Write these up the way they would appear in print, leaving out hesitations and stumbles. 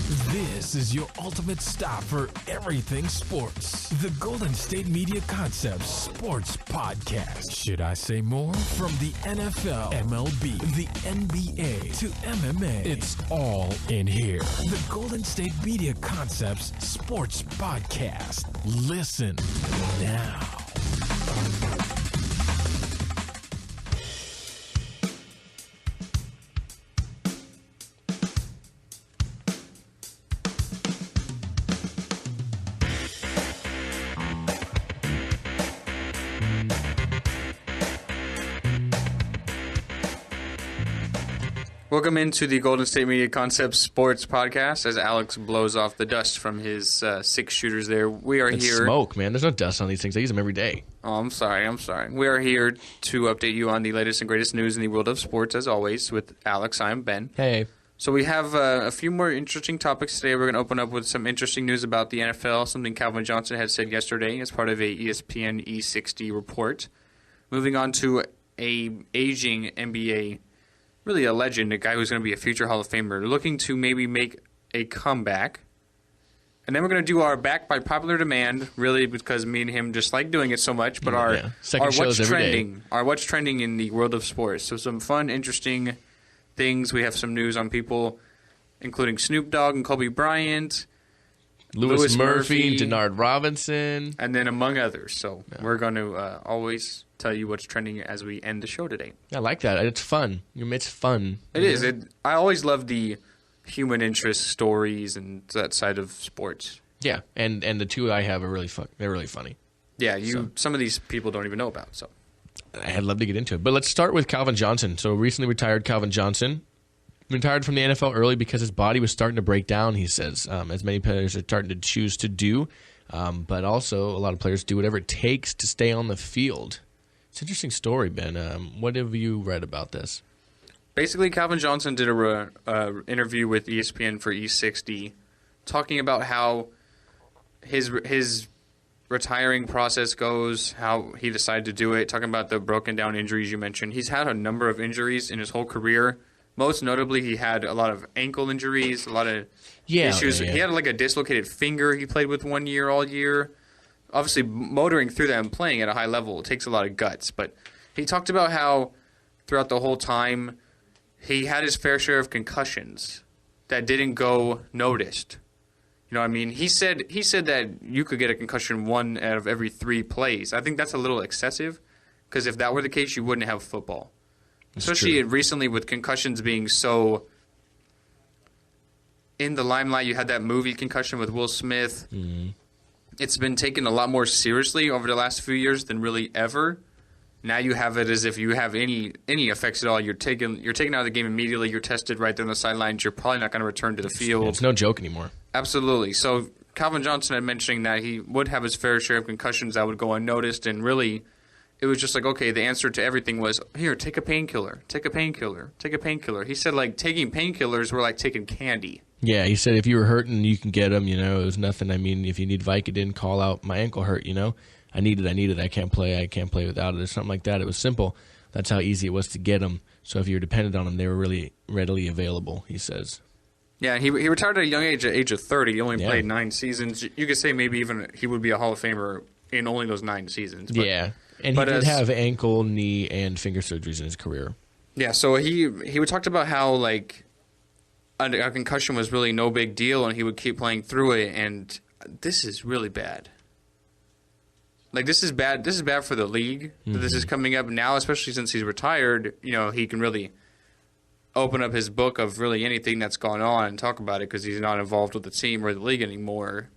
This is your ultimate stop for everything sports. The Golden State Media Concepts Sports Podcast. Should I say more? From the NFL, MLB, the NBA to MMA, it's all in here. The Golden State Media Concepts Sports Podcast. Listen now. Welcome into the Golden State Media Concepts Sports Podcast. As Alex blows off the dust from his 6 shooters there, we are It's here. smoke, man. There's no dust on these things. I use them every day. Oh, I'm sorry. We are here to update you on the latest and greatest news in the world of sports, as always, with Alex. I'm Ben. Hey. So we have a few more interesting topics today. We're going to open up with some interesting news about the NFL, something Calvin Johnson had said yesterday as part of a ESPN E60 report. Moving on to a aging NBA, really a legend, a guy who's going to be a future Hall of Famer, looking to maybe make a comeback. And then we're going to do our back by popular demand, really because me and him just like doing it so much, but our what's trending, our what's trending in the world of sports. So some fun, interesting things. We have some news on people, including Snoop Dogg and Kobe Bryant, Louis Murphy, Denard Robinson, and then among others. So we're going to always tell you what's trending as we end the show today. I like that. It's fun. It's fun. It is. I always love the human interest stories and that side of sports. Yeah, and the two I have are really fun. They're really funny. Yeah, some of these people don't even know about. So I'd love to get into it. But let's start with Calvin Johnson. So recently retired Calvin Johnson. Retired from the NFL early because his body was starting to break down, he says, as many players are starting to choose to do. But also, a lot of players do whatever it takes to stay on the field. It's an interesting story, Ben. What have you read about this? Basically, Calvin Johnson did a interview with ESPN for E60 talking about how his retiring process goes, how he decided to do it, talking about the broken down injuries you mentioned. He's had a number of injuries in his whole career. Most notably, he had a lot of ankle injuries, a lot of issues. Yeah. He had like a dislocated finger he played with 1 year, all year. Obviously, motoring through that and playing at a high level takes a lot of guts. But he talked about how throughout the whole time he had his fair share of concussions that didn't go noticed. You know what I mean? He said that you could get a concussion 1 out of every 3 plays. I think that's a little excessive because if that were the case, you wouldn't have football. Especially recently with concussions being so in the limelight. You had that movie Concussion with Will Smith. Mm-hmm. It's been taken a lot more seriously over the last few years than really ever. Now you have it as if you have any effects at all. You're taken out of the game immediately. You're tested right there on the sidelines. You're probably not going to return to the field. It's no joke anymore. Absolutely. So Calvin Johnson had mentioned that he would have his fair share of concussions that would go unnoticed, and really it was just like, okay, the answer to everything was, here, take a painkiller, take a painkiller, take a painkiller. He said, like, taking painkillers were like taking candy. Yeah, he said if you were hurting, you can get them, It was nothing. I mean, if you need Vicodin, call out, my ankle hurt, I need it. I can't play without it or something like that. It was simple. That's how easy it was to get them. So if you were dependent on them, they were really readily available, he says. Yeah, he retired at a young age, at age of 30. He only played 9 seasons. You could say maybe even he would be a Hall of Famer in only those 9 seasons. But, yeah. And he did have ankle, knee, and finger surgeries in his career. Yeah, so he talked about how, like, a concussion was really no big deal, and he would keep playing through it, and this is really bad. Like, this is bad. This is bad for the league that this is coming up now, especially since he's retired. He can really open up his book of really anything that's gone on and talk about it because he's not involved with the team or the league anymore.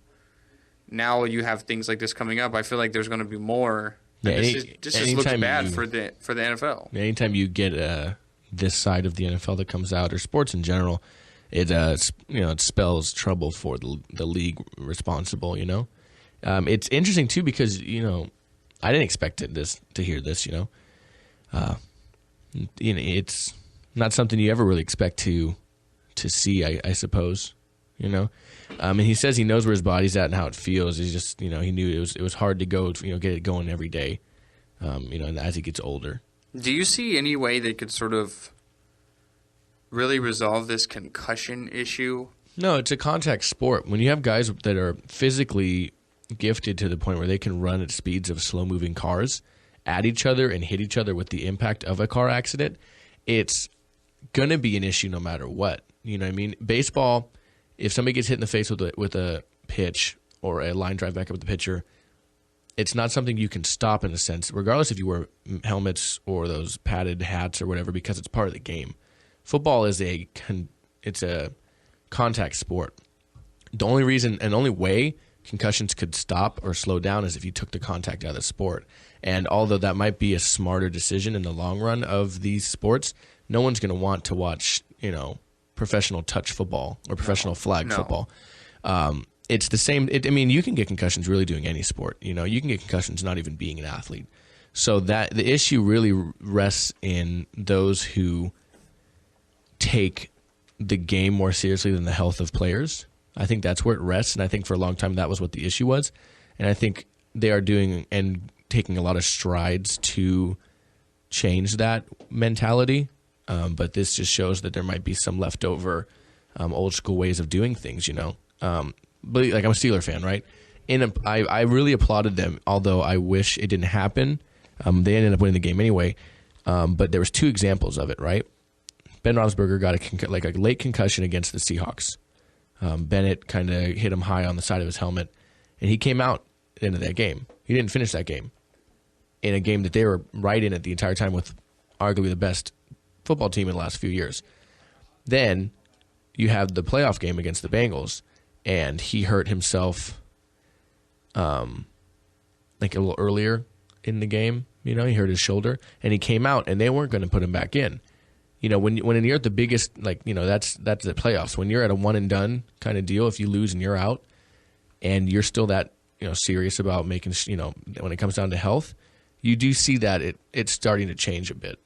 Now you have things like this coming up. I feel like there's going to be more. Yeah, this just looks bad for the NFL. Anytime you get this side of the NFL that comes out, or sports in general, it spells trouble for the league responsible. It's interesting too because I didn't expect to hear this. It's not something you ever really expect to see. I suppose. And he says he knows where his body's at and how it feels. He's just, he knew it was hard to go, get it going every day, and as he gets older. Do you see any way they could sort of really resolve this concussion issue No, it's a contact sport. When you have guys that are physically gifted to the point where they can run at speeds of slow-moving cars at each other and hit each other with the impact of a car accident, it's going to be an issue no matter what. You know what I mean? Baseball, if somebody gets hit in the face with a pitch or a line drive back up with the pitcher, it's not something you can stop in a sense, regardless if you wear helmets or those padded hats or whatever, because it's part of the game. Football is a contact sport. The only reason and only way concussions could stop or slow down is if you took the contact out of the sport. And although that might be a smarter decision in the long run of these sports, no one's going to want to watch, professional touch football or professional flag football. It's the same. You can get concussions really doing any sport. You can get concussions not even being an athlete. So that the issue really rests in those who take the game more seriously than the health of players. I think that's where it rests, and I think for a long time that was what the issue was. And I think they are doing and taking a lot of strides to change that mentality. But this just shows that there might be some leftover old school ways of doing things, But like, I'm a Steeler fan, right? I really applauded them, although I wish it didn't happen. They ended up winning the game anyway. But there was two examples of it, right? Ben Roethlisberger got a late concussion against the Seahawks. Bennett kind of hit him high on the side of his helmet, and he came out at the end of that game. He didn't finish that game in a game that they were right in it the entire time with arguably the best football team in the last few years. Then you have the playoff game against the Bengals, and he hurt himself a little earlier in the game. He hurt his shoulder, and he came out, and they weren't going to put him back in. When you're at the biggest, that's the playoffs. When you're at a one and done kind of deal, if you lose and you're out, and you're still that serious about making, when it comes down to health, you do see that it's starting to change a bit.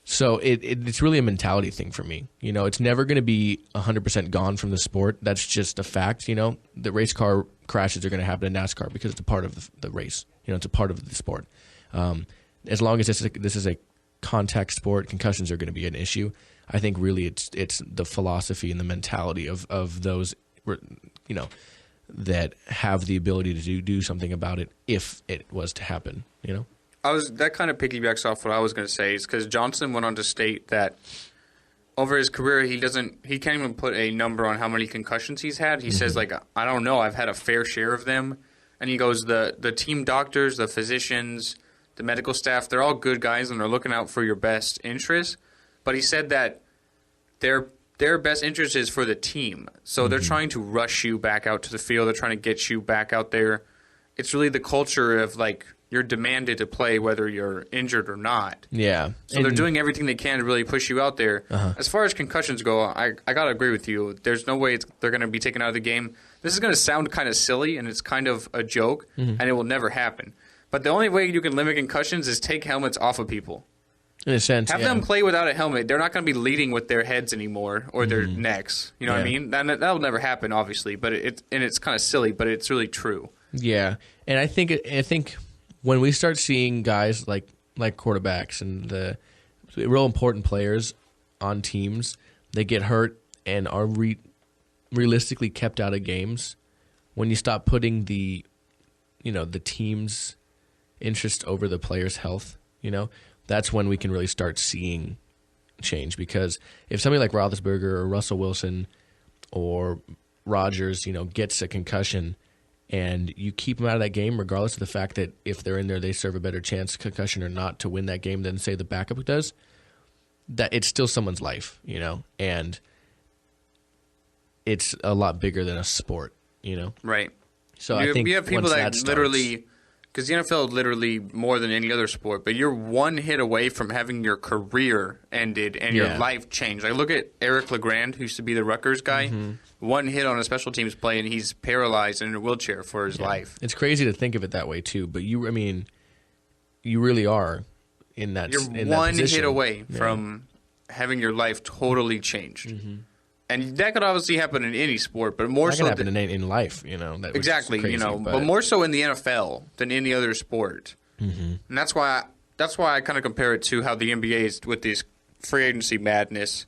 So it's really a mentality thing for me. It's never going to be 100% gone from the sport. That's just a fact. The race car crashes are going to happen in NASCAR because it's a part of the race. It's a part of the sport. As long as this is a contact sport, concussions are going to be an issue. I think really it's the philosophy and the mentality of those that have the ability to do something about it if it was to happen. That kind of piggybacks off what I was going to say, is because Johnson went on to state that over his career he can't even put a number on how many concussions he's had. He says, I don't know, I've had a fair share of them. And he goes, the team doctors, the physicians, the medical staff, they're all good guys and they're looking out for your best interests. But he said that their best interest is for the team. So they're trying to rush you back out to the field. They're trying to get you back out there. It's really the culture of, you're demanded to play whether you're injured or not. Yeah. So they're doing everything they can to really push you out there. As far as concussions go, I got to agree with you. There's no way they're going to be taken out of the game. This is going to sound kind of silly, and it's kind of a joke, and it will never happen. But the only way you can limit concussions is take helmets off of people. In a sense, have them play without a helmet. They're not going to be leading with their heads anymore or their necks. You know what I mean? That'll never happen, obviously. But it's kind of silly, but it's really true. Yeah, and I think when we start seeing guys like quarterbacks and the real important players on teams, they get hurt and are realistically kept out of games. When you stop putting the team's interest over the player's health, that's when we can really start seeing change. Because if somebody like Roethlisberger or Russell Wilson or Rodgers, gets a concussion and you keep them out of that game, regardless of the fact that if they're in there, they serve a better chance, concussion or not, to win that game than, say, the backup does, that it's still someone's life, and it's a lot bigger than a sport, Right. So I think you have people that literally, because the NFL literally more than any other sport, but you're one hit away from having your career ended and your life changed. Look at Eric LeGrand, who used to be the Rutgers guy. One hit on a special teams play, and he's paralyzed and in a wheelchair for his life. It's crazy to think of it that way, too. But you really are in that position. You're one hit away from having your life totally changed. And that could obviously happen in any sport, but more so happen in life, exactly, crazy, but more so in the NFL than any other sport. And that's why I kind of compare it to how the NBA is with this free agency madness.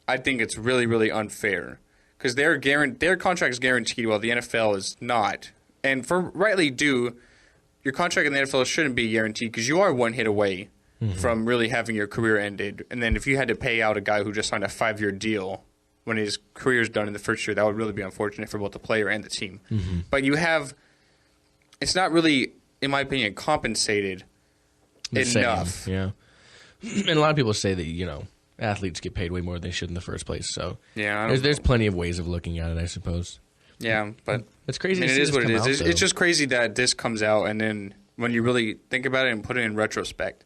I think it's really, really unfair because their contract is guaranteed while the NFL is not. And for rightly due, your contract in the NFL shouldn't be guaranteed because you are one hit away from really having your career ended. And then if you had to pay out a guy who just signed a 5-year deal when his career's done in the first year, that would really be unfortunate for both the player and the team. But it's not really, in my opinion, compensated enough. Yeah. And a lot of people say that, athletes get paid way more than they should in the first place. So there's plenty of ways of looking at it, I suppose. Yeah, but it's crazy. I mean, it is what it is. It's just crazy that this comes out, and then when you really think about it and put it in retrospect.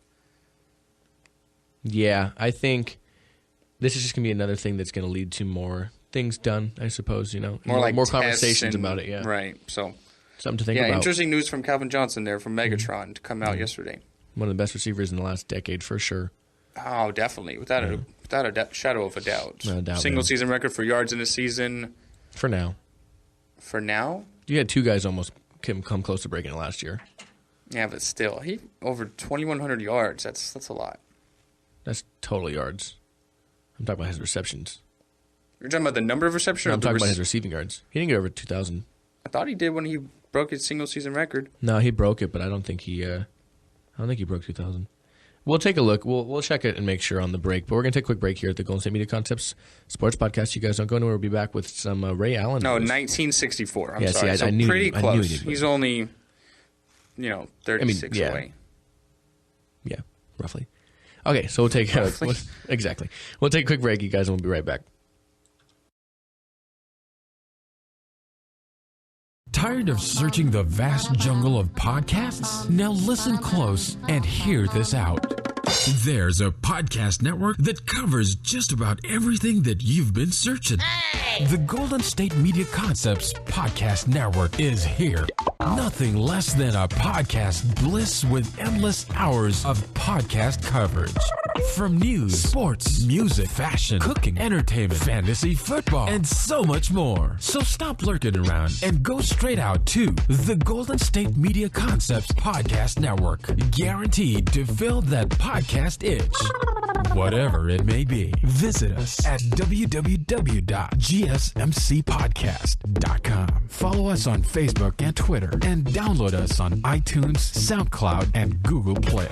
Yeah, I think this is just going to be another thing that's going to lead to more things done, I suppose, more conversations about it, yeah. Right, so. Something to think about. Yeah, interesting news from Calvin Johnson there from Megatron to come out yesterday. One of the best receivers in the last decade, for sure. Oh, definitely, without a shadow of a doubt. No doubt. Single-season record for yards in the season. For now. For now? You had two guys almost come close to breaking it last year. Yeah, but still, he over 2,100 yards. That's a lot. That's total yards. I'm talking about his receptions. You're talking about the number of receptions? No, I'm talking about his receiving yards. He didn't get over 2,000. I thought he did when he broke his single-season record. No, he broke it, but I don't think he broke 2,000. We'll take a look. We'll check it and make sure on the break. But we're going to take a quick break here at the Golden State Media Concepts Sports Podcast. You guys don't go anywhere. We'll be back with some Ray Allen. No, 1964. I'm yeah, sorry. See, I knew pretty close. He's only, 36 away. Yeah, roughly. Okay, so we'll take exactly. We'll take a quick break, you guys, and we'll be right back. Tired of searching the vast jungle of podcasts? Now listen close and hear this out. There's a podcast network that covers just about everything that you've been searching. Hey! The Golden State Media Concepts Podcast Network is here. Nothing less than a podcast bliss with endless hours of podcast coverage. From news, sports, music, fashion, cooking, entertainment, fantasy, football, and so much more. So stop lurking around and go straight out to the Golden State Media Concepts Podcast Network. Guaranteed to fill that podcast itch. Whatever it may be. Visit us at www.gsmcpodcast.com. Follow us on Facebook and Twitter, and download us on iTunes, SoundCloud, and Google Play.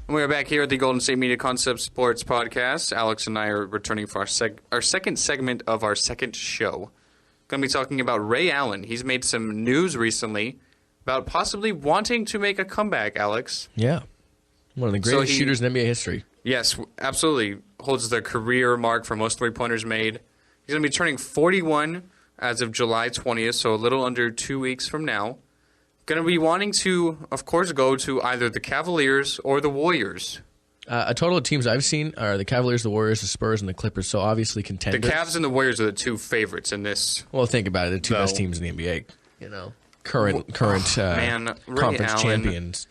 We are back here at the Golden State Media Concepts Sports Podcast. Alex and I are returning for our second segment of our second show. Going to be talking about Ray Allen. He's made some news recently about possibly wanting to make a comeback, Alex. Yeah. One of the greatest shooters in NBA history. Yes, absolutely. Holds the career mark for most three-pointers made. He's going to be turning 41 as of July 20th, so a little under 2 weeks from now. Going to be wanting to, of course, go to either the Cavaliers or the Warriors. A total of teams I've seen are the Cavaliers, the Warriors, the Spurs, and the Clippers, so obviously contenders. The Cavs and the Warriors are the two favorites in this. Well, think about it. The two best teams in the NBA. Current conference champions.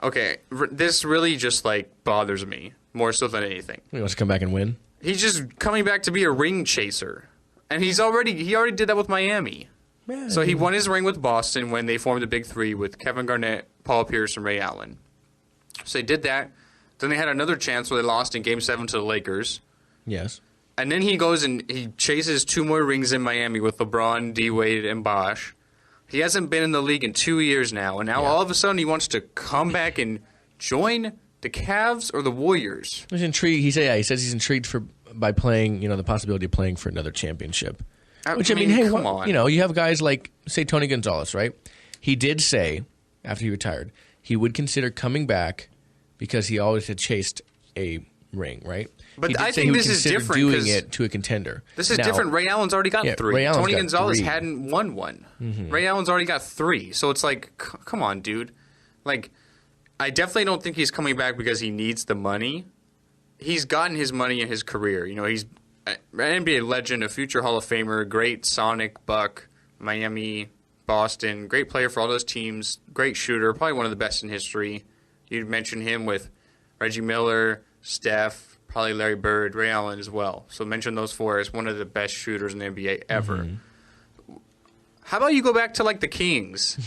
Okay, this really just bothers me more so than anything. He wants to come back and win. He's just coming back to be a ring chaser, and he already did that with Miami. Yeah, so he won his ring with Boston when they formed the Big Three with Kevin Garnett, Paul Pierce, and Ray Allen. So they did that. Then they had another chance where they lost in Game 7 to the Lakers. Yes. And then he goes and he chases 2 more rings in Miami with LeBron, D-Wade, and Bosh. He hasn't been in the league in 2 years now, and now all of a sudden he wants to come back and join the Cavs or the Warriors. He's intrigued. He says he's intrigued by playing, the possibility of playing for another championship. Which, I mean, hey, come on. You have guys like, say, Tony Gonzalez, right? He did say, after he retired, he would consider coming back because he always had chased a ring, right? But I think this is different. Doing it to a contender. This is different. Ray Allen's already got 3. Tony Gonzalez hadn't won one. Mm-hmm. Ray Allen's already got 3. So it's come on, dude. I definitely don't think he's coming back because he needs the money. He's gotten his money in his career. He's an NBA legend, a future Hall of Famer, great Sonic, Buck, Miami, Boston, great player for all those teams, great shooter, probably one of the best in history. You'd mention him with Reggie Miller, Steph, probably Larry Bird, Ray Allen as well. So mention those 4 as one of the best shooters in the NBA ever. Mm-hmm. How about you go back to the Kings?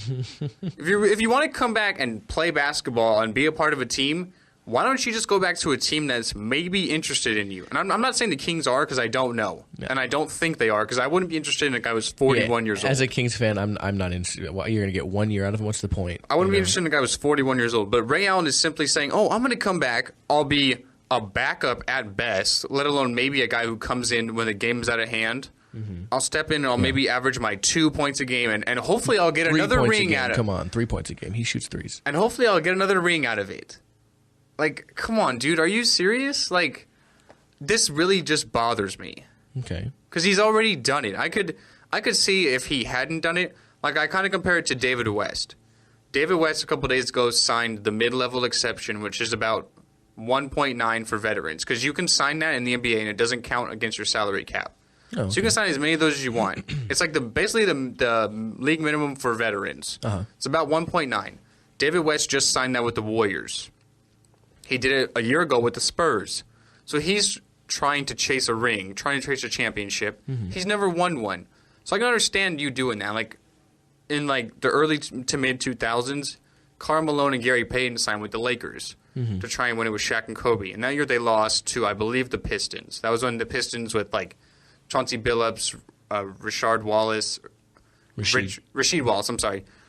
If you want to come back and play basketball and be a part of a team, why don't you just go back to a team that's maybe interested in you? And I'm not saying the Kings are because I don't know. Yeah. And I don't think they are because I wouldn't be interested in a guy who's 41 years old. As a Kings fan, I'm not interested. Well, you're going to get 1 year out of him. What's the point? I wouldn't be interested in a guy who's 41 years old. But Ray Allen is simply saying, oh, I'm going to come back. I'll be a backup at best, let alone maybe a guy who comes in when the game's out of hand. Mm-hmm. I'll step in and I'll maybe average my 2 points a game, and hopefully I'll get another ring out of it. Come on, 3 points a game. He shoots threes. And hopefully I'll get another ring out of it. Like, come on, dude. Are you serious? Like, this really just bothers me. Okay. Because he's already done it. I could see if he hadn't done it. Like, I kind of compare it to David West. David West, a couple days ago, signed the mid-level exception, which is about 1.9 for veterans. Because you can sign that in the NBA, and it doesn't count against your salary cap. Oh, okay. So you can sign as many of those as you want. It's like basically the league minimum for veterans. Uh-huh. It's about 1.9. David West just signed that with the Warriors. He did it a year ago with the Spurs. So he's trying to chase a ring, trying to chase a championship. Mm-hmm. He's never won one. So I can understand you doing that. Like in like the early to mid 2000s, Karl Malone and Gary Payton signed with the Lakers to try and win it with Shaq and Kobe. And that year they lost to, I believe, the Pistons. That was when the Pistons with like Chauncey Billups, Rasheed Wallace,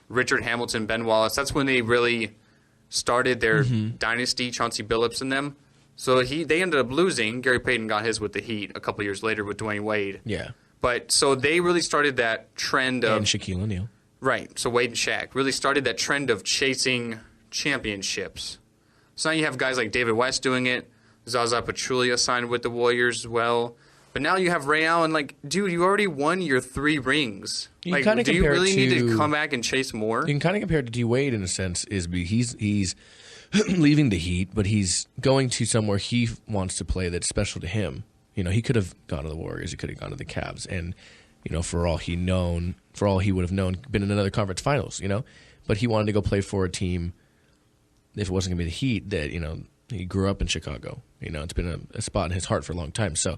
Richard Hamilton, Ben Wallace. That's when they really started their dynasty, Chauncey Billups and them. So they ended up losing. Gary Payton got his with the Heat a couple years later with Dwayne Wade. Yeah. But so they really started that trend of... And Shaquille O'Neal. Right. So Wade and Shaq really started that trend of chasing championships. So now you have guys like David West doing it. Zaza Pachulia signed with the Warriors as well. But now you have Ray Allen. Like, dude, you already won your 3 rings. Like, do you really need to come back and chase more? You can kind of compare it to D Wade in a sense. He's leaving the Heat, but he's going to somewhere he wants to play that's special to him. You know, he could have gone to the Warriors. He could have gone to the Cavs, and you know, for all he would have known, been in another conference finals. You know, but he wanted to go play for a team. If it wasn't going to be the Heat, that he grew up in Chicago. You know, it's been a spot in his heart for a long time. So.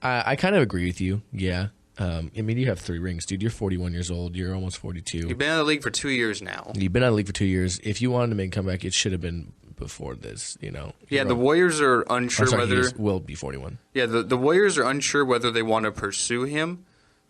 I kind of agree with you, yeah. I mean, you have 3 rings, dude. You're 41 years old. You're almost 42. You've been out of the league for 2 years now. You've been out of the league for 2 years. If you wanted to make a comeback, it should have been before this, you know. Yeah, the Warriors are unsure whether... He will be 41. Yeah, the Warriors are unsure whether they want to pursue him.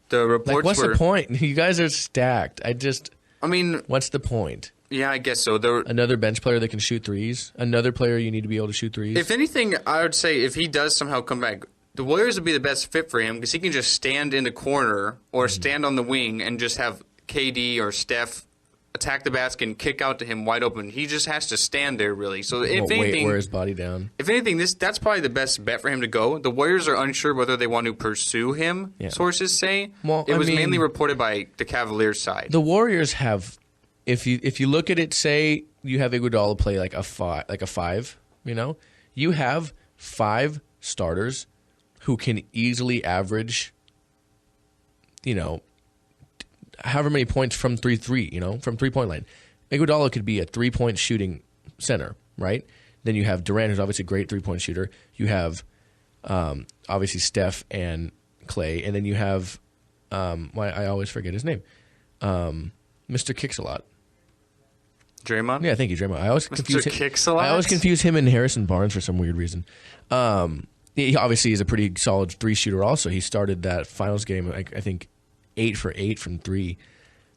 The reports what's the point? You guys are stacked. I mean... What's the point? Yeah, I guess so. Another bench player that can shoot threes? Another player you need to be able to shoot threes? If anything, I would say if he does somehow come back... The Warriors would be the best fit for him because he can just stand in the corner or stand on the wing and just have KD or Steph attack the basket and kick out to him wide open. He just has to stand there, really. So if anything, wear his body down. If anything, that's probably the best bet for him to go. The Warriors are unsure whether they want to pursue him. Yeah. Sources say it was mainly reported by the Cavaliers side. The Warriors have, if you look at it, say you have Iguodala play like a 5. You know, you have 5 starters who can easily average, you know, however many points from 3-3, you know, from 3-point line. Iguodala could be a 3-point shooting center, right? Then you have Durant, who's obviously a great 3-point shooter. You have obviously Steph and Clay, and then you have I always forget his name, Mr. Kicks-a-Lot. Draymond? Yeah, thank you, Draymond. I always confuse him and Harrison Barnes for some weird reason. He obviously is a pretty solid 3 shooter also. He started that finals game, I think, 8 for 8 from 3.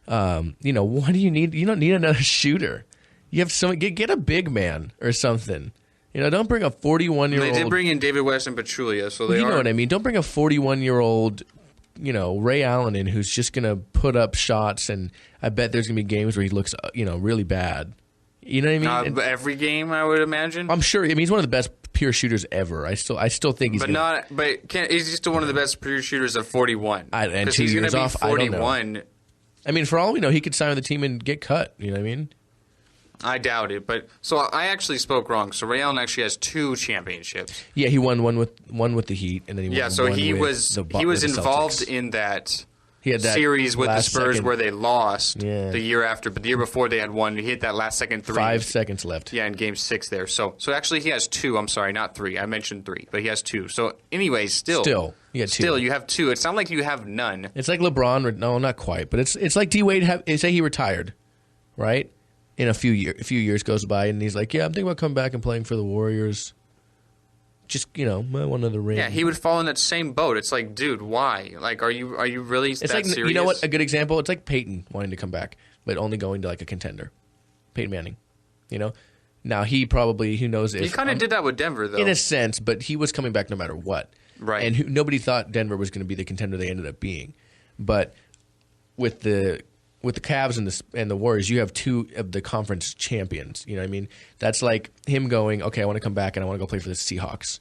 You know, what do you need? You don't need another shooter. You have get a big man or something. You know, don't bring a 41-year-old. They did bring in David West and Pachulia, so you know what I mean. Don't bring a 41-year-old, you know, Ray Allen in who's just going to put up shots, and I bet there's going to be games where he looks, you know, really bad. You know what I mean? Every game, I would imagine. I'm sure. I mean, he's one of the best pure shooters ever. I still think he's. He's still one of the best pure shooters of 41. And 2 years off, 41. I don't know. I mean, for all we know, he could sign with the team and get cut. You know what I mean? I doubt it. But so I actually spoke wrong. So Ray Allen actually has 2 championships. Yeah, he won one with the Heat, and then he won so he was involved in that. He had that series with the Spurs where they lost the year after, but the year before they had won. He hit that last second 3. 5 seconds left. Yeah, in Game 6 there. So actually he has 2. I'm sorry, not 3. I mentioned 3, but he has 2. So anyways, still you got 2. Still, you have 2. It's not like you have none. It's like LeBron. No, not quite, but it's like D Wade. Say he retired, right? in a few years goes by, and he's like, yeah, I'm thinking about coming back and playing for the Warriors. Just, I want another ring. Yeah, he would fall in that same boat. It's like, dude, why? Like, are you really it's that like, serious? You know what? A good example. It's like Peyton wanting to come back, but only going to like a contender. Peyton Manning. Now he probably, who knows if he kind of did that with Denver though, in a sense, but he was coming back no matter what. Right. And nobody thought Denver was going to be the contender they ended up being, but with the Cavs and the Warriors, you have two of the conference champions. You know what I mean? That's like him going, okay, I want to come back and I want to go play for the Seahawks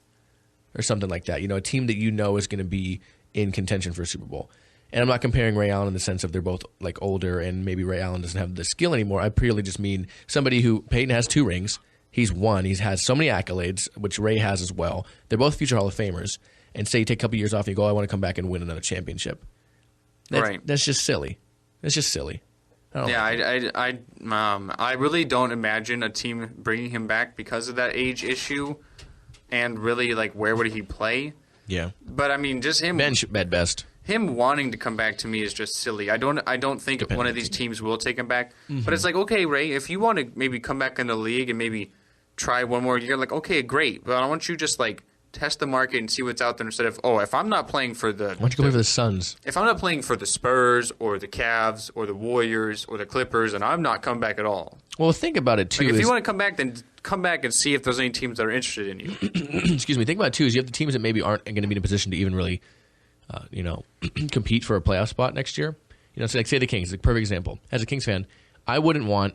or something like that. A team that is going to be in contention for a Super Bowl. And I'm not comparing Ray Allen in the sense of they're both like older and maybe Ray Allen doesn't have the skill anymore. I purely just mean somebody who Peyton has 2 rings. He's won. He's had so many accolades, which Ray has as well. They're both future Hall of Famers. And say you take a couple years off and you go, I want to come back and win another championship. That's just silly. That's just silly. I really don't imagine a team bringing him back because of that age issue, and really like where would he play? Yeah, but I mean, just him bench at best. Him wanting to come back to me is just silly. I don't think one of these teams will take him back. Mm-hmm. But it's like, okay, Ray, if you want to maybe come back in the league and maybe try one more year, like okay, great. But I want you just like test the market and see what's out there instead of, if I'm not playing for the... Why don't you go play for the Suns? If I'm not playing for the Spurs or the Cavs or the Warriors or the Clippers, and I'm not coming back at all. Well, think about it, too. Like, if you want to come back, then come back and see if there's any teams that are interested in you. Excuse me. Think about it, too, is you have the teams that maybe aren't going to be in a position to even really, compete for a playoff spot next year. So like, say the Kings, a perfect example. As a Kings fan, I wouldn't want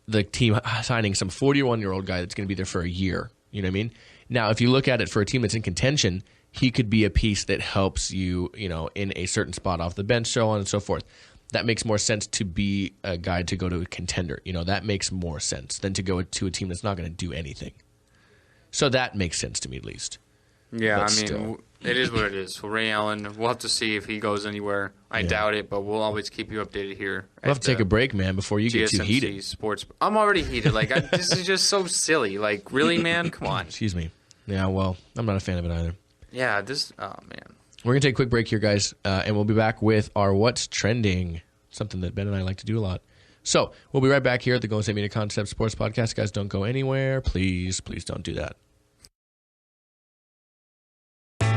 the team signing some 41-year-old guy that's going to be there for a year. You know what I mean? Now, if you look at it for a team that's in contention, he could be a piece that helps you, in a certain spot off the bench, so on and so forth. That makes more sense to be a guy to go to a contender. That makes more sense than to go to a team that's not going to do anything. So that makes sense to me, at least. Yeah, it is what it is. For Ray Allen, we'll have to see if he goes anywhere. I doubt it, but we'll always keep you updated here. We'll have to take a break, man, before you get too heated. GSMC Sports. I'm already heated. This is just so silly. Like, really, man? Come on. Excuse me. Yeah, well, I'm not a fan of it either. Yeah, oh, man. We're going to take a quick break here, guys, and we'll be back with our What's Trending, something that Ben and I like to do a lot. So we'll be right back here at the Golden State Media Concepts Sports Podcast. Guys, don't go anywhere. Please don't do that.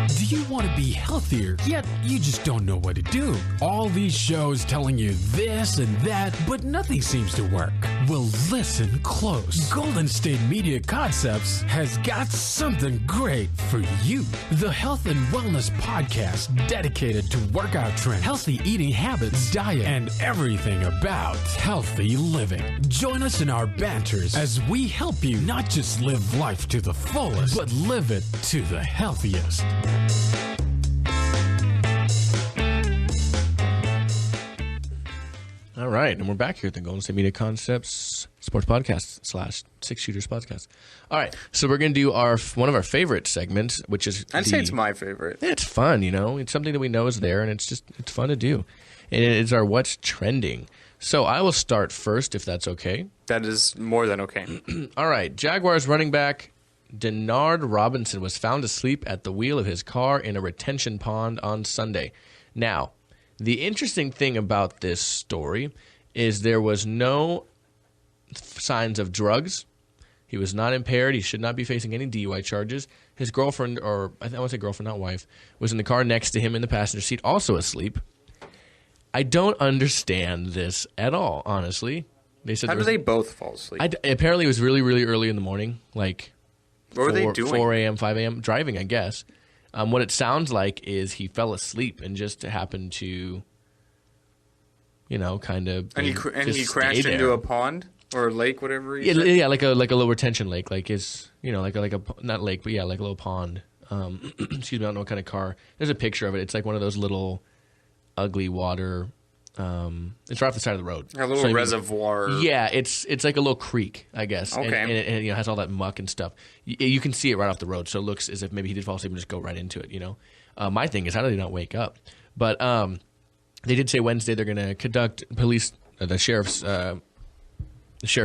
Do you want to be healthier, yet you just don't know what to do? All these shows telling you this and that, but nothing seems to work. Well, listen close. Golden State Media Concepts has got something great for you. The Health and Wellness Podcast dedicated to workout trends, healthy eating habits, diet, and everything about healthy living. Join us in our banters as we help you not just live life to the fullest, but live it to the healthiest. All right, and we're back here at the Golden State Media Concepts Sports Podcast / 6 Shooters Podcast. All right, so we're going to do one of our favorite segments, which is I'd say it's my favorite. It's fun, It's something that we know is there, and it's fun to do. And it's our What's Trending. So I will start first, if that's okay. That is more than okay. All right, Jaguars running back Denard Robinson was found asleep at the wheel of his car in a retention pond on Sunday. Now, the interesting thing about this story is there was no signs of drugs. He was not impaired. He should not be facing any DUI charges. His girlfriend, or I want to say girlfriend, not wife, was in the car next to him in the passenger seat, also asleep. I don't understand this at all, honestly. They said how do they both fall asleep? Apparently, it was really, really early in the morning, like what were they doing? 4 a.m., 5 a.m., driving, I guess. What it sounds like is he fell asleep and just happened to, kind of. And he crashed into a pond or a lake, whatever. Yeah, like a little retention lake, like his, like a not lake, but yeah, like a little pond. Excuse me, I don't know what kind of car. There's a picture of it. It's like one of those little ugly water. It's right off the side of the road. A little reservoir. Yeah, it's like a little creek, I guess. Okay. And it has all that muck and stuff. You can see it right off the road, so it looks as if maybe he did fall asleep and just go right into it, My thing is, how did he not wake up? But they did say Wednesday they're going to conduct the sheriff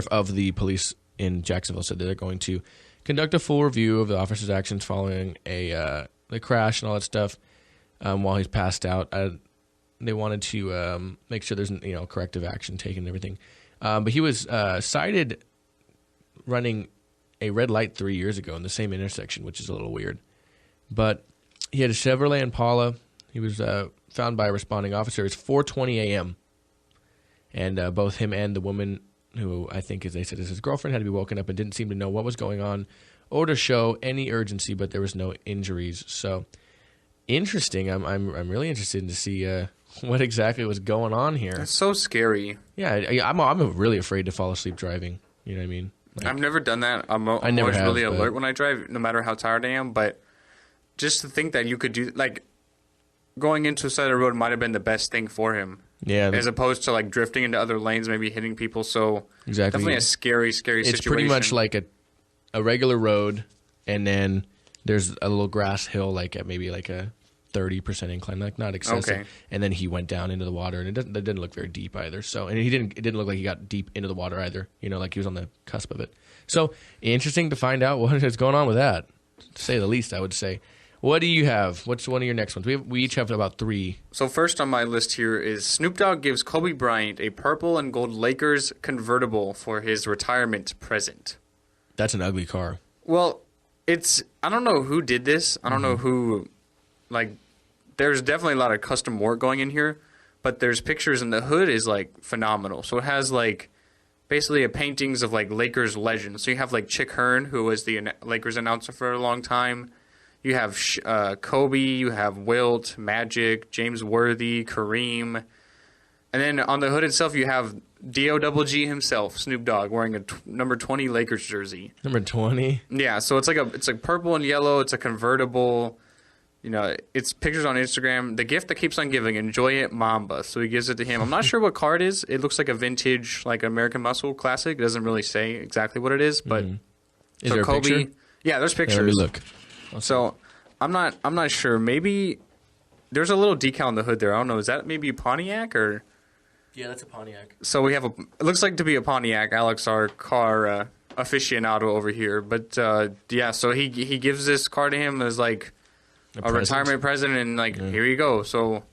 of the police in Jacksonville said that they're going to conduct a full review of the officer's actions following the crash and all that stuff while he's passed out. They wanted to make sure there's corrective action taken and everything. But he was cited running a red light 3 years ago in the same intersection, which is a little weird. But he had a Chevrolet Impala. He was found by a responding officer. It's 4:20 a.m. And both him and the woman, who I think, as they said, is his girlfriend, had to be woken up and didn't seem to know what was going on or to show any urgency, but there was no injuries. So interesting. I'm really interested to see what exactly was going on here. It's so scary. Yeah, I'm really afraid to fall asleep driving. You know what I mean? Like, I've never done that. I'm I never always have, really but- alert when I drive, no matter how tired I am. But just to think that you could do, like, going into a side of the road might have been the best thing for him. Yeah, As opposed to, like, drifting into other lanes, maybe hitting people. So exactly. definitely a scary situation. It's pretty much like a regular road, and then there's a little grass hill, like at maybe like a 30% incline, like not excessive. Okay. And then he went down into the water, and it didn't look very deep either. So, and it didn't look like he got deep into the water either. You know, like he was on the cusp of it. So interesting to find out what is going on with that, to say the least, I would say. What do you have? What's one of your next ones? We each have about 3. So first on my list here is Snoop Dogg gives Kobe Bryant a purple and gold Lakers convertible for his retirement present. That's an ugly car. Well, I don't know who did this. I don't know who, like, there's definitely a lot of custom work going in here, but there's pictures and the hood is, like, phenomenal. So it has, like, basically paintings of, like, Lakers legends. So you have, like, Chick Hearn, who was the Lakers announcer for a long time. You have Kobe, you have Wilt, Magic, James Worthy, Kareem. And then on the hood itself, you have D.O.G. himself, Snoop Dogg, wearing a number 20 Lakers jersey. Number 20? Yeah, so it's like purple and yellow. It's a convertible. You know, it's pictures on Instagram. The gift that keeps on giving, enjoy it, Mamba. So he gives it to him. I'm not sure what car it is. It looks like a vintage, like American Muscle classic. It doesn't really say exactly what it is, but Is there a Kobe, picture? yeah, there's Yeah, pictures. let me look. So I'm not sure. Maybe there's a little decal on the hood there. I don't know. Is that maybe Pontiac or? Yeah, that's a Pontiac. So we have it looks like to be a Pontiac. Alex, our car aficionado over here, but yeah. So he gives this car to him as like a retirement present, and like here you go. So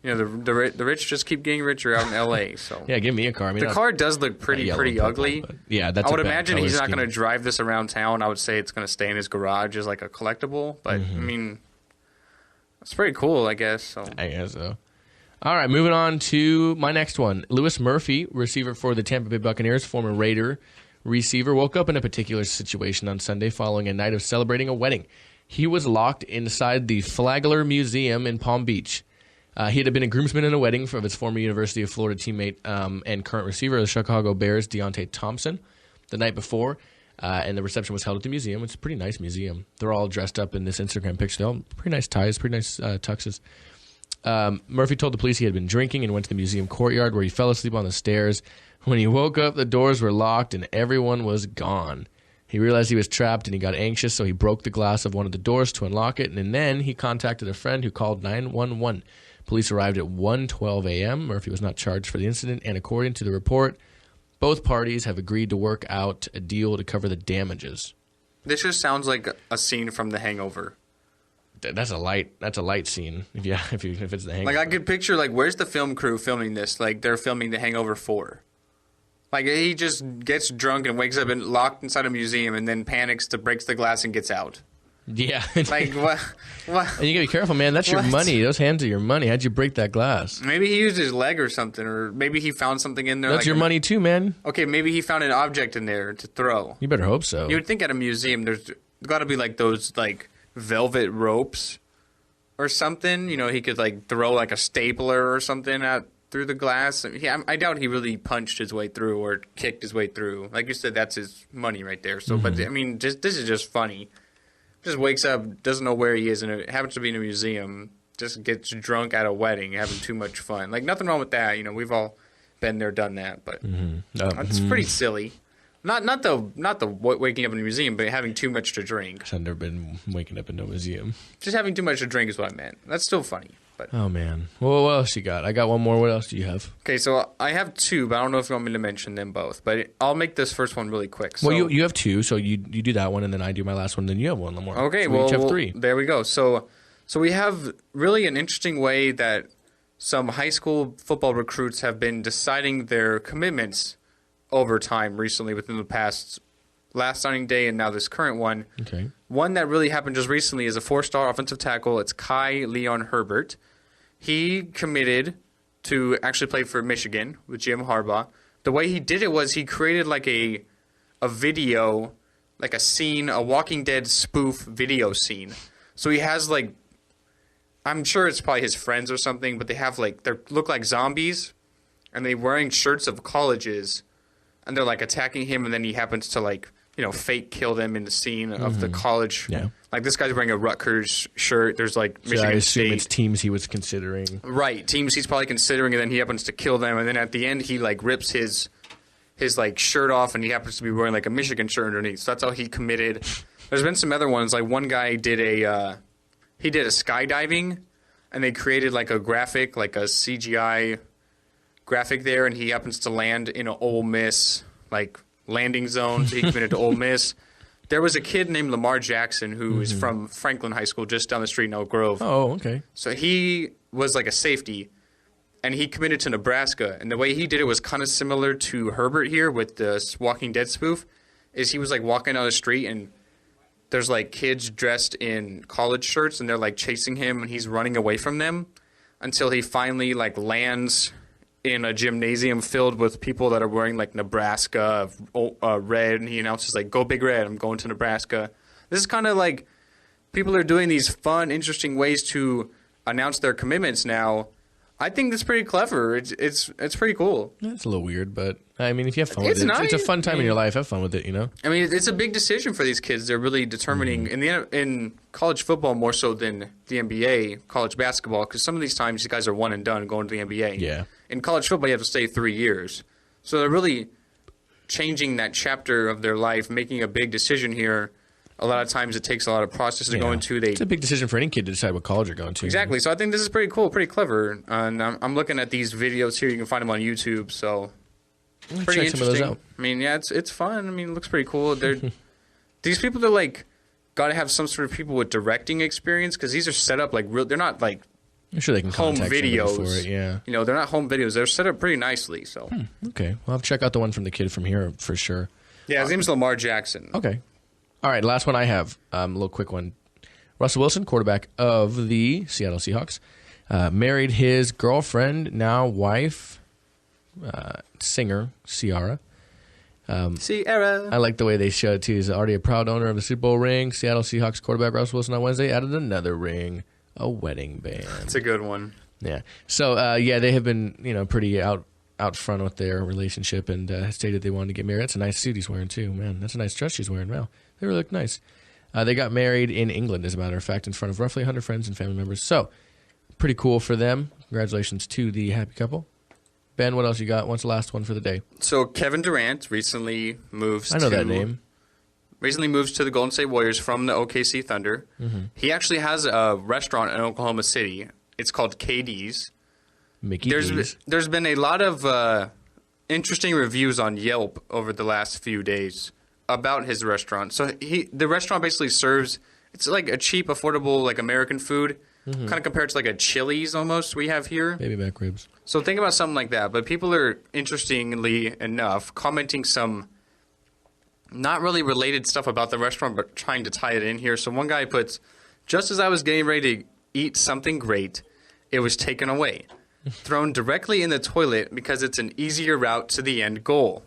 you know the rich just keep getting richer out in L.A. So Yeah, give me a car. I mean, the car does look pretty yellow and purple, ugly. but yeah, that's. I would a bad imagine color he's not scheme. going to drive this around town. I would say it's going to stay in his garage as like a collectible. But I mean, it's pretty cool, I guess. So I guess so. All right, moving on to my next one. Louis Murphy, receiver for the Tampa Bay Buccaneers, former Raider receiver, woke up in a particular situation on Sunday following a night of celebrating a wedding. He was locked inside the Flagler Museum in Palm Beach. He had been a groomsman in a wedding of his former University of Florida teammate and current receiver of the Chicago Bears, Deontay Thompson, the night before. And the reception was held at the museum. It's a pretty nice museum. They're all dressed up in this Instagram picture. They're all pretty nice ties, pretty nice tuxes. Murphy told the police he had been drinking and went to the museum courtyard where he fell asleep on the stairs. When he woke up, the doors were locked and everyone was gone. He realized he was trapped and he got anxious, so he broke the glass of one of the doors to unlock it, and then he contacted a friend who called 911. Police arrived at 1:12 a.m. Murphy was not charged for the incident, and according to the report, both parties have agreed to work out a deal to cover the damages. this just sounds like a scene from The Hangover. That's a light scene. If it's the Hangover. Like I could picture like where's the film crew filming this? Like they're filming The Hangover 4. Like he just gets drunk and wakes up and locked inside a museum and then panics to breaks the glass and gets out. Yeah. Like what? And you gotta be careful, man. That's your What? money. Those hands are your money. How'd you break that glass? Maybe he used his leg or something, or maybe he found something in there. That's like your money too, man. Okay, maybe he found an object in there to throw. You better hope so. You would think at a museum there's got to be like those like velvet ropes or something. You know, he could like throw like a stapler or something out through the glass. I doubt he really punched his way through or kicked his way through. Like you said, that's his money right there. So, but I mean, this is just funny. Just wakes up, doesn't know where he is, and it happens to be in a museum. Just gets drunk at a wedding, having too much fun. Like nothing wrong with that. You know, we've all been there, done that. But it's pretty silly. Not the waking up in a museum, but having too much to drink. I've never been waking up in no museum. Just having too much to drink is what I meant. That's still funny. But Oh man. Well, what else you got? I got one more. What else do you have? okay, so I have two, but I don't know if you want me to mention them both. But I'll make this first one really quick. So, Well, you have two, so you do that one, and then I do my last one, then you have one more. okay, so we well, each have three. there we go. So we have really an interesting way that some high school football recruits have been deciding their commitments over time recently within the past last signing day and now this current one. Okay. One that really happened just recently is a 4-star offensive tackle. It's Kai Leon Herbert. He committed to actually play for Michigan with Jim Harbaugh. The way he did it was he created like a video, like a scene, a Walking Dead spoof video scene. So he has like, I'm sure it's probably his friends or something, but they have like, they look like zombies and they're wearing shirts of colleges and they're like attacking him and then he happens to like, fake kill them in the scene of the college. Yeah. Like this guy's wearing a Rutgers shirt. There's like So Michigan I assume State. it's teams he was considering. Right, teams he's probably considering, and then he happens to kill them, and then at the end he like rips his like shirt off, and he happens to be wearing like a Michigan shirt underneath. So that's how he committed. There's been some other ones. Like one guy did a skydiving, and they created like a graphic, like a CGI graphic there, and he happens to land in an Ole Miss like landing zone. So he committed to Ole Miss. There was a kid named Lamar Jackson who is from Franklin High School just down the street in Oak Grove. Oh, okay. So he was like a safety, and he committed to Nebraska. And the way he did it was kind of similar to Herbert here with the Walking Dead spoof, is he was like walking down the street, and there's like kids dressed in college shirts, and they're like chasing him, and he's running away from them until he finally like lands in a gymnasium filled with people that are wearing like Nebraska red, and he announces like, "Go Big Red, I'm going to Nebraska." This is kind of like people are doing these fun, interesting ways to announce their commitments now. I think that's pretty clever. It's pretty cool. It's a little weird, but I mean, if you have fun with It's it, nice. it's a fun time in your life. Have fun with it, I mean, it's a big decision for these kids. They're really determining in college football more so than the NBA, college basketball, because some of these times these guys are one and done going to the NBA. Yeah. In college football, you have to stay 3 years. So they're really changing that chapter of their life, making a big decision here. A lot of times it takes a lot of process to go into. It's a big decision for any kid to decide what college you're going to. Exactly. So I think this is pretty cool, pretty clever. And I'm looking at these videos here. You can find them on YouTube. So Check pretty some of those interesting. out. I mean, yeah, it's fun. I mean, it looks pretty cool. These people are like got to have some sort of people with directing experience because these are set up like real. They're not like I'm sure they can home contact somebody videos. for it. Yeah. They're not home videos. They're set up pretty nicely. So Okay. Well, I'll check out the one from the kid from here for sure. yeah, his name's Lamar Jackson. Okay. All right, last one I have, a little quick one. Russell Wilson, quarterback of the Seattle Seahawks, married his girlfriend, now wife, singer, Ciara. Sierra. I like the way they showed it, too. He's already a proud owner of the Super Bowl ring. Seattle Seahawks quarterback Russell Wilson on Wednesday added another ring, a wedding band. It's a good one. Yeah. So, they have been, pretty out front with their relationship and stated they wanted to get married. That's a nice suit he's wearing, too. Man, that's a nice dress she's wearing. Wow. They really look nice. They got married in England, as a matter of fact, in front of roughly 100 friends and family members. So, pretty cool for them. Congratulations to the happy couple. Ben, what else you got? What's the last one for the day? So Kevin Durant recently moves. I know that name. Recently moves to the Golden State Warriors from the OKC Thunder. Mm-hmm. He actually has a restaurant in Oklahoma City. It's called KD's. Mickey D's. There's been a lot of interesting reviews on Yelp over the last few days about his restaurant. So the restaurant basically serves, it's like a cheap, affordable, like American food, kind of compared to like a Chili's almost we have here. Baby back ribs. So think about something like that. But people are, interestingly enough, commenting some not really related stuff about the restaurant, but trying to tie it in here. So one guy puts, just as I was getting ready to eat something great, it was taken away. Thrown directly in the toilet because it's an easier route to the end goal.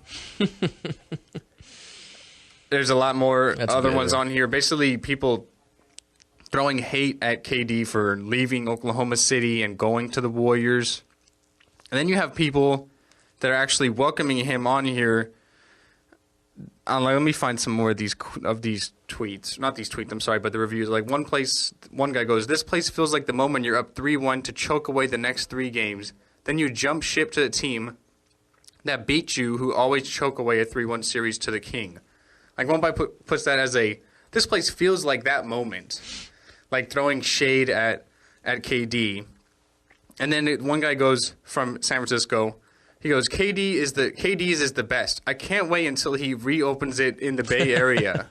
There's a lot more other ones on here. Basically, people throwing hate at KD for leaving Oklahoma City and going to the Warriors. And then you have people that are actually welcoming him on here. Let me find some more of these tweets. Not these tweets, I'm sorry, but the reviews. Like one guy goes, "This place feels like the moment you're up 3-1 to choke away the next 3 games. Then you jump ship to the team that beat you, who always choke away a 3-1 series to the king." Like one guy puts that as this place feels like that moment. Like throwing shade at KD. And then one guy goes from San Francisco. He goes, KD's is the best. I can't wait until he reopens it in the Bay Area.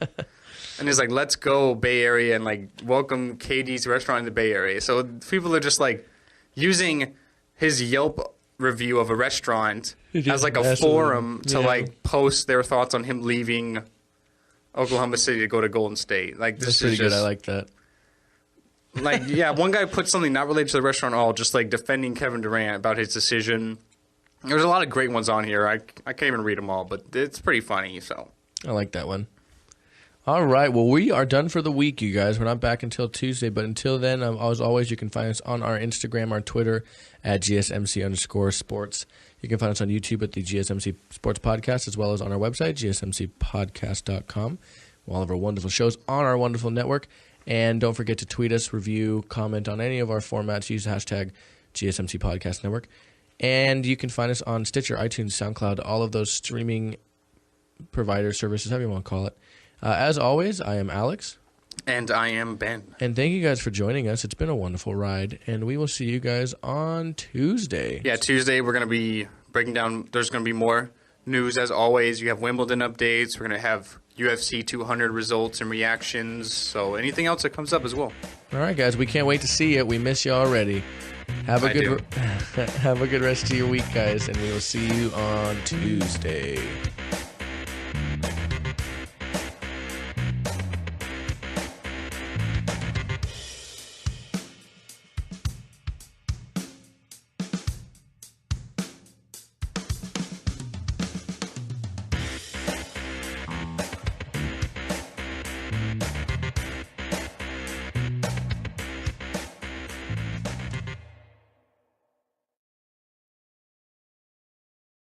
And he's like, let's go Bay Area and like welcome KD's restaurant in the Bay Area. So people are just like using his Yelp review of a restaurant He as just like a messes forum with to him. Yeah. like post their thoughts on him leaving Oklahoma City to go to Golden State. Like, That's this pretty is good. just I like that. like, yeah, one guy put something not related to the restaurant at all, just like defending Kevin Durant about his decision. There's a lot of great ones on here. I can't even read them all, but it's pretty funny. So I like that one. All right. Well, we are done for the week, you guys. We're not back until Tuesday, but until then, as always, you can find us on our Instagram, our Twitter, at GSMC_sports. You can find us on YouTube at the GSMC Sports Podcast, as well as on our website, gsmcpodcast.com. All of our wonderful shows on our wonderful network. And don't forget to tweet us, review, comment on any of our formats. Use the hashtag GSMC Podcast Network. And you can find us on Stitcher, iTunes, SoundCloud, all of those streaming provider services, however you want to call it. As always, I am Alex. And I am Ben. And thank you guys for joining us. It's been a wonderful ride. And we will see you guys on Tuesday. Yeah, Tuesday we're going to be breaking down. There's going to be more news as always. You have Wimbledon updates. We're going to have UFC 200 results and reactions. So anything else that comes up as well. All right, guys. We can't wait to see you. We miss you already. Have a good rest of your week, guys. And we will see you on Tuesday.